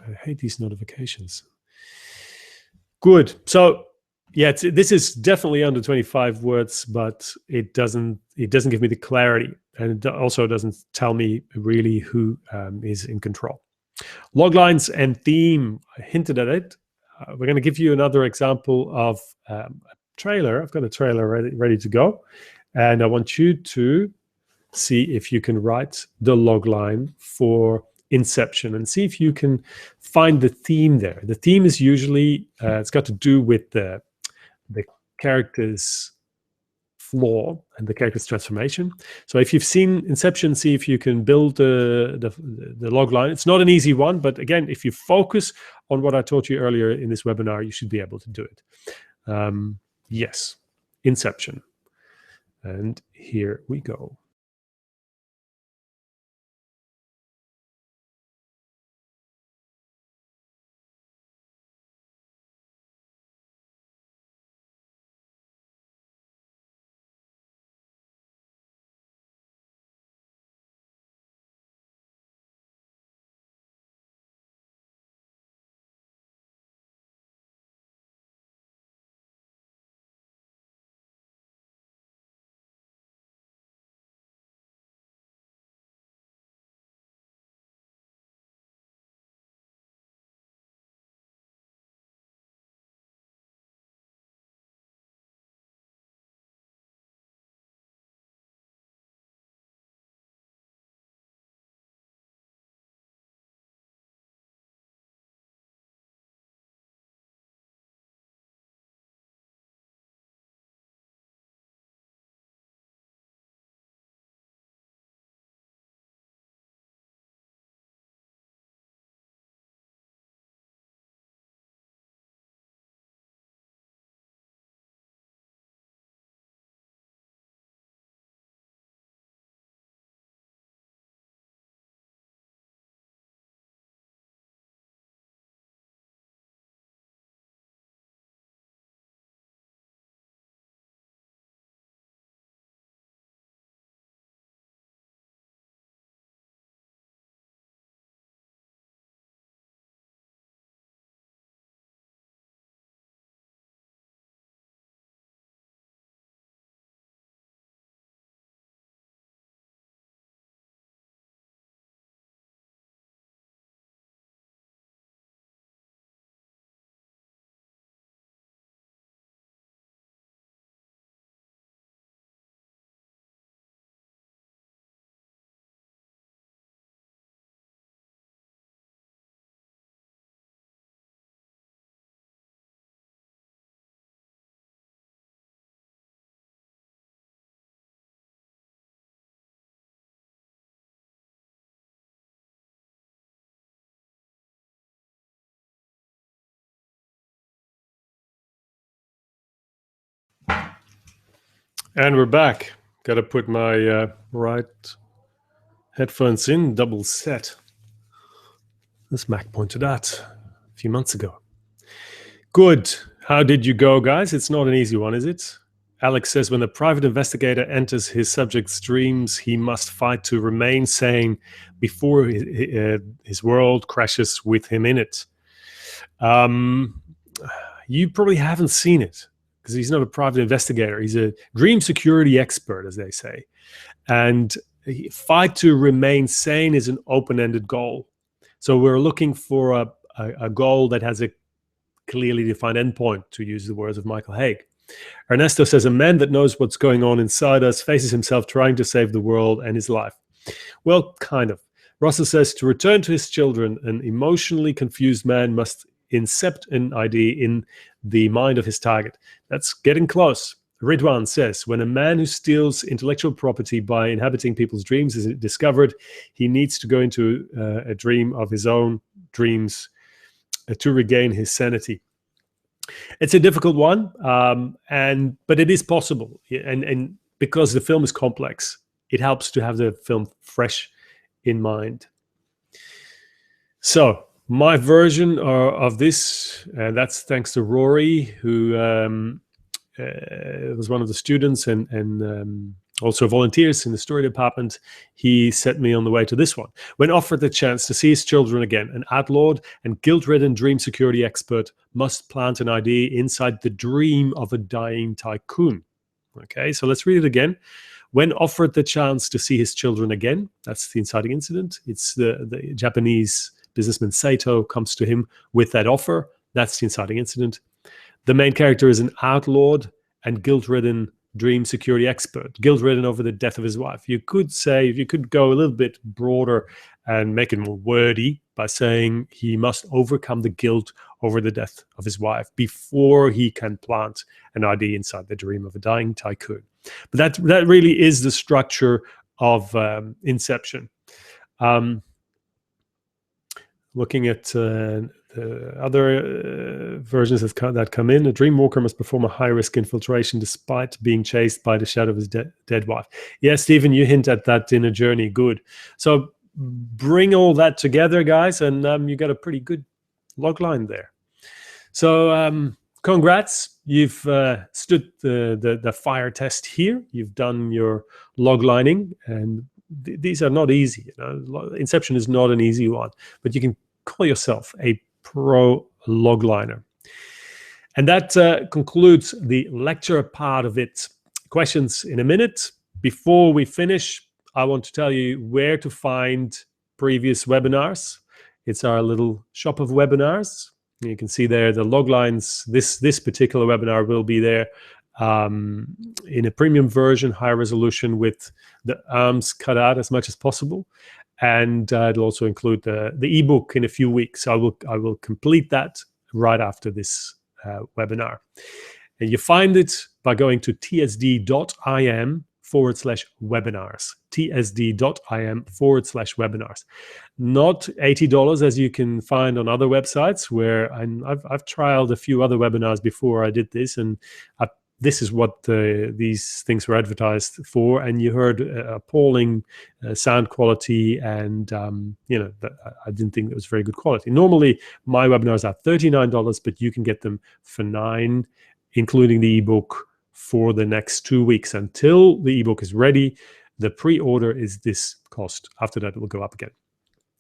S1: I hate these notifications. Good. So yeah, this is definitely under 25 words, but it doesn't give me the clarity, and it also doesn't tell me really who is in control. Loglines and theme. I hinted at it. We're going to give you another example of a trailer. I've got a trailer ready to go, and I want you to see if you can write the logline for Inception and see if you can find the theme there. The theme is usually it's got to do with the character's flaw and the character's transformation. So if you've seen Inception, see if you can build the logline. It's not an easy one, but again, if you focus on what I taught you earlier in this webinar, you should be able to do it. Yes, Inception. And here we go. And we're back. Got to put my right headphones in, double set. This Mac pointed out a few months ago. Good. How did you go, guys? It's not an easy one, is it? Alex says, when the private investigator enters his subject's dreams, he must fight to remain sane before his world crashes with him in it. You probably haven't seen it because he's not a private investigator. He's a dream security expert, as they say. And fight to remain sane is an open-ended goal. So we're looking for a goal that has a clearly defined endpoint, to use the words of Michael Haig. Ernesto says, a man that knows what's going on inside us faces himself trying to save the world and his life. Well, kind of. Russell says, to return to his children, an emotionally confused man must incept an idea in the mind of his target. That's getting close. Ridwan says, when a man who steals intellectual property by inhabiting people's dreams is discovered, he needs to go into a dream of his own dreams to regain his sanity. It's a difficult one, but it is possible. And because the film is complex, it helps to have the film fresh in mind. So my version of this, that's thanks to Rory, who was one of the students and also volunteers in the story department. He set me on the way to this one. When offered the chance to see his children again, an outlawed and guilt-ridden dream security expert must plant an idea inside the dream of a dying tycoon. Okay, so let's read it again. When offered the chance to see his children again, that's the inciting incident. It's the Japanese businessman Saito comes to him with that offer. That's the inciting incident. The main character is an outlawed and guilt-ridden dream security expert, guilt-ridden over the death of his wife. You could say, if you could go a little bit broader and make it more wordy by saying he must overcome the guilt over the death of his wife before he can plant an idea inside the dream of a dying tycoon. But that really is the structure of Inception. Looking at the other versions that come in, a dream walker must perform a high-risk infiltration despite being chased by the shadow of his dead wife. Yeah, Stephen, you hint at that in A Journey. Good. So bring all that together, guys, and you got a pretty good log line there. So congrats. You've stood the fire test here. You've done your log lining, and these are not easy. Inception is not an easy one, but you can call yourself a pro log liner. And that concludes the lecture part of it. Questions in a minute. Before we finish, I want to tell you where to find previous webinars. It's our little shop of webinars. You can see there the log lines. This particular webinar will be there in a premium version, high resolution with the arms cut out as much as possible. And it'll also include the ebook in a few weeks. I will complete that right after this webinar. And you find it by going to tsd.im/webinars. tsd.im/webinars. Not $80 as you can find on other websites where I've trialed a few other webinars before I did this, and this is what these things were advertised for, and you heard appalling sound quality, and I didn't think it was very good quality. Normally, my webinars are $39, but you can get them for $9, including the ebook for the next 2 weeks until the ebook is ready. The pre-order is this cost. After that, it will go up again.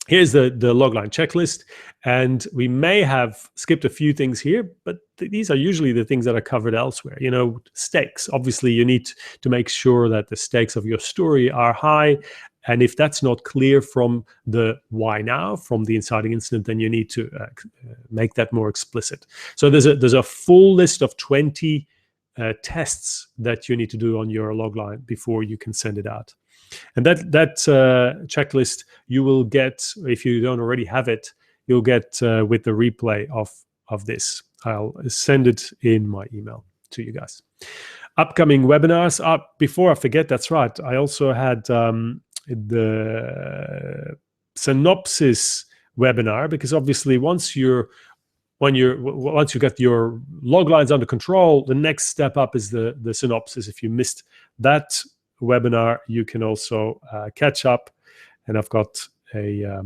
S1: Here's the logline checklist, and we may have skipped a few things here, but these are usually the things that are covered elsewhere. Stakes. Obviously, you need to make sure that the stakes of your story are high, and if that's not clear from the why now, from the inciting incident, then you need to make that more explicit. So there's a full list of 20 tests that you need to do on your logline before you can send it out. And that checklist you will get, if you don't already have it, you'll get with the replay of this. I'll send it in my email to you guys. Upcoming webinars. Before I forget, that's right, I also had the synopsis webinar, because obviously once you get your log lines under control, the next step up is the synopsis. If you missed that webinar, you can also catch up. And I've got a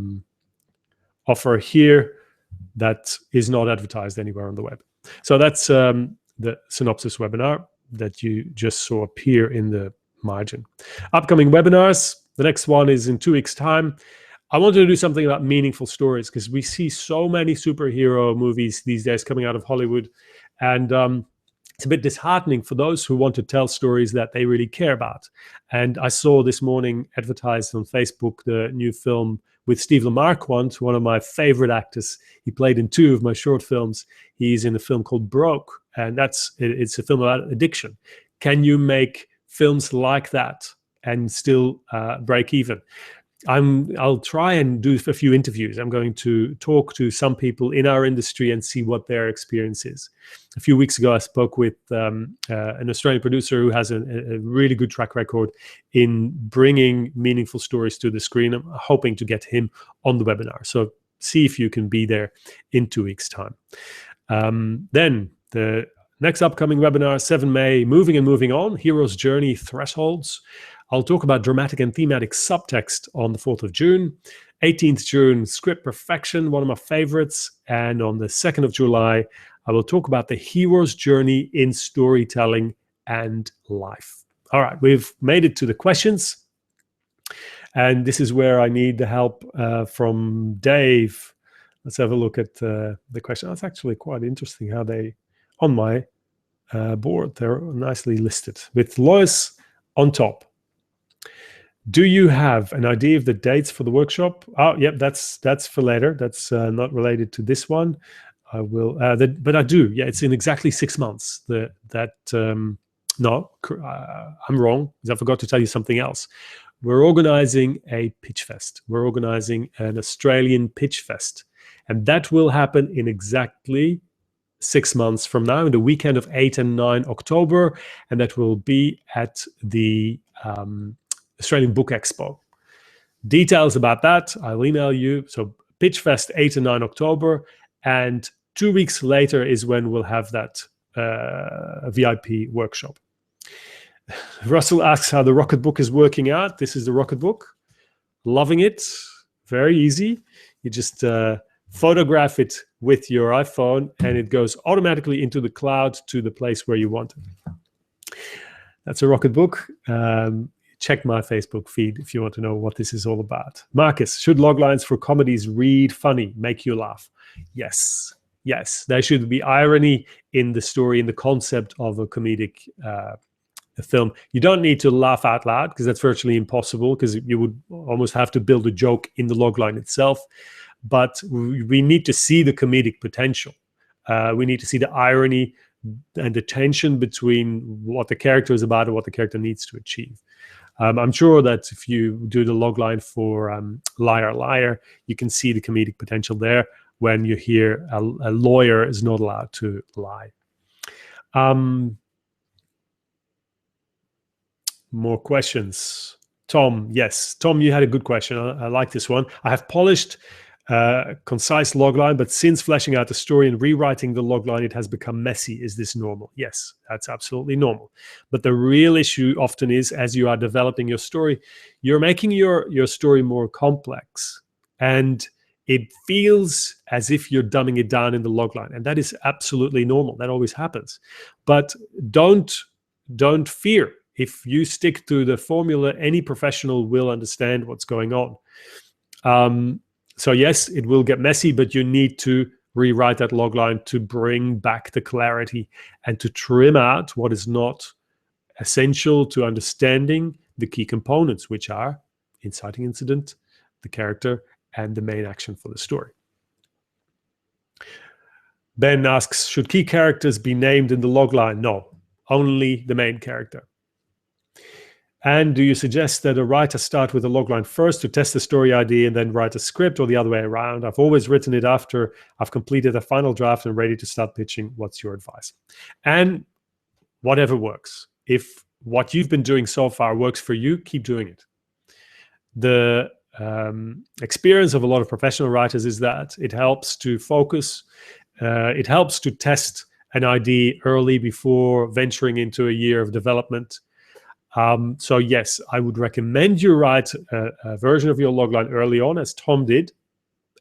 S1: offer here that is not advertised anywhere on the web. So that's the synopsis webinar that you just saw appear in the margin. Upcoming webinars. The next one is in 2 weeks' time. I wanted to do something about meaningful stories because we see so many superhero movies these days coming out of Hollywood. And it's a bit disheartening for those who want to tell stories that they really care about. And I saw this morning advertised on Facebook the new film with Steve Lamarquand, one of my favorite actors. He played in 2 of my short films. He's in a film called Broke, and it's a film about addiction. Can you make films like that and still break even? I'll try and do a few interviews. I'm going to talk to some people in our industry and see what their experience is. A few weeks ago, I spoke with an Australian producer who has a really good track record in bringing meaningful stories to the screen. I'm hoping to get him on the webinar. So see if you can be there in 2 weeks' time. Then the next upcoming webinar, 7 May, Moving and Moving On, Hero's Journey Thresholds. I'll talk about dramatic and thematic subtext on the 4th of June. 18th June, Script Perfection, one of my favorites. And on the 2nd of July, I will talk about the hero's journey in storytelling and life. All right, we've made it to the questions. And this is where I need the help from Dave. Let's have a look at the question. That's actually quite interesting how they, on my board, they're nicely listed with Lois on top. Do you have an idea of the dates for the workshop? Oh, yep, that's for later. That's not related to this one. I will, but I do. Yeah, it's in exactly 6 months. No, I'm wrong. I forgot to tell you something else. We're organizing a pitch fest. We're organizing an Australian pitch fest, and that will happen in exactly 6 months from now, in the weekend of 8 and 9 October, and that will be at the Australian Book Expo. Details about that, I'll email you. So Pitch Fest 8 and 9 October, and 2 weeks later is when we'll have that VIP workshop. Russell asks how the Rocket Book is working out. This is the Rocket Book. Loving it. Very easy. You just photograph it with your iPhone and it goes automatically into the cloud to the place where you want it. That's a Rocket Book. Check my Facebook feed if you want to know what this is all about. Marcus, should loglines for comedies read funny, make you laugh? Yes. Yes, there should be irony in the story, in the concept of a comedic film. You don't need to laugh out loud because that's virtually impossible, because you would almost have to build a joke in the logline itself. But we need to see the comedic potential. We need to see the irony and the tension between what the character is about and what the character needs to achieve. I'm sure that if you do the logline for Liar, Liar, you can see the comedic potential there when you hear a lawyer is not allowed to lie. More questions. Tom, yes. Tom, you had a good question. I like this one. I have polished concise logline, but since fleshing out the story and rewriting the logline, it has become messy. Is this normal? Yes, that's absolutely normal. But the real issue often is, as you are developing your story, you're making your story more complex, and it feels as if you're dumbing it down in the logline, and that is absolutely normal. That always happens. But don't fear. If you stick to the formula, any professional will understand what's going on. So yes, it will get messy, but you need to rewrite that logline to bring back the clarity and to trim out what is not essential to understanding the key components, which are inciting incident, the character, and the main action for the story. Ben asks, should key characters be named in the logline? No, only the main character. And do you suggest that a writer start with a logline first to test the story idea and then write a script, or the other way around? I've always written it after I've completed a final draft and ready to start pitching. What's your advice? And whatever works. If what you've been doing so far works for you, keep doing it. The experience of a lot of professional writers is that it helps to focus. It helps to test an idea early before venturing into a year of development. So yes, I would recommend you write a version of your logline early on, as Tom did,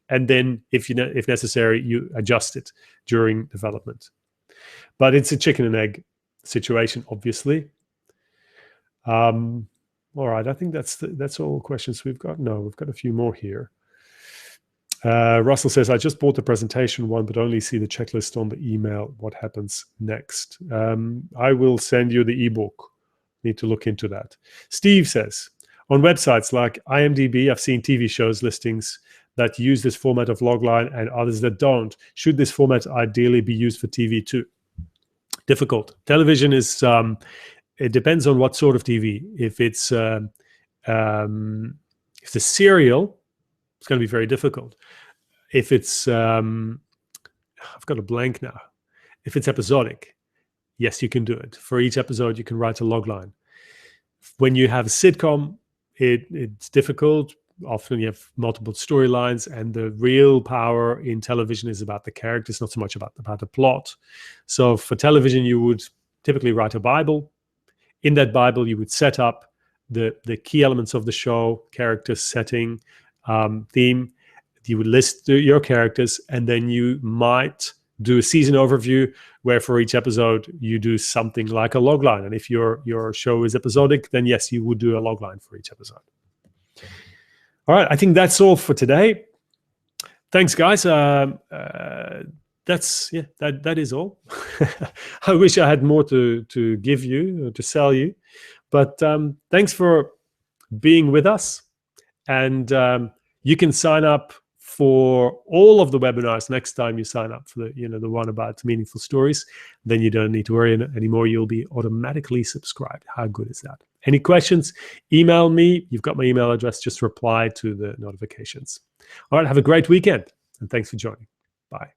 S1: and then if necessary, you adjust it during development. But it's a chicken and egg situation, obviously. All right, I think that's all questions we've got. No, we've got a few more here. Russell says, I just bought the presentation one, but only see the checklist on the email. What happens next? I will send you the ebook. Need to look into that. Steve says, on websites like IMDb, I've seen TV shows listings that use this format of logline and others that don't. Should this format ideally be used for TV too? Difficult. Television is, it depends on what sort of TV. If it's a serial, it's going to be very difficult. If it's, I've got a blank now. If it's episodic, yes, you can do it. For each episode, you can write a logline. When you have a sitcom, it's difficult. Often you have multiple storylines, and the real power in television is about the characters, not so much about the plot. So for television, you would typically write a Bible. In that Bible, you would set up the key elements of the show, character, setting, theme. You would list your characters, and then you might do a season overview where for each episode you do something like a logline. And if your show is episodic, then yes, you would do a logline for each episode. All right, I think that's all for today. Thanks, guys. That is all. I wish I had more to give you, to sell you, but thanks for being with us. And you can sign up for all of the webinars next time you sign up for the one about meaningful stories. Then you don't need to worry anymore. You'll be automatically subscribed. How good is that? Any questions? Email me. You've got my email address. Just reply to the notifications. All right. Have a great weekend, and thanks for joining. Bye.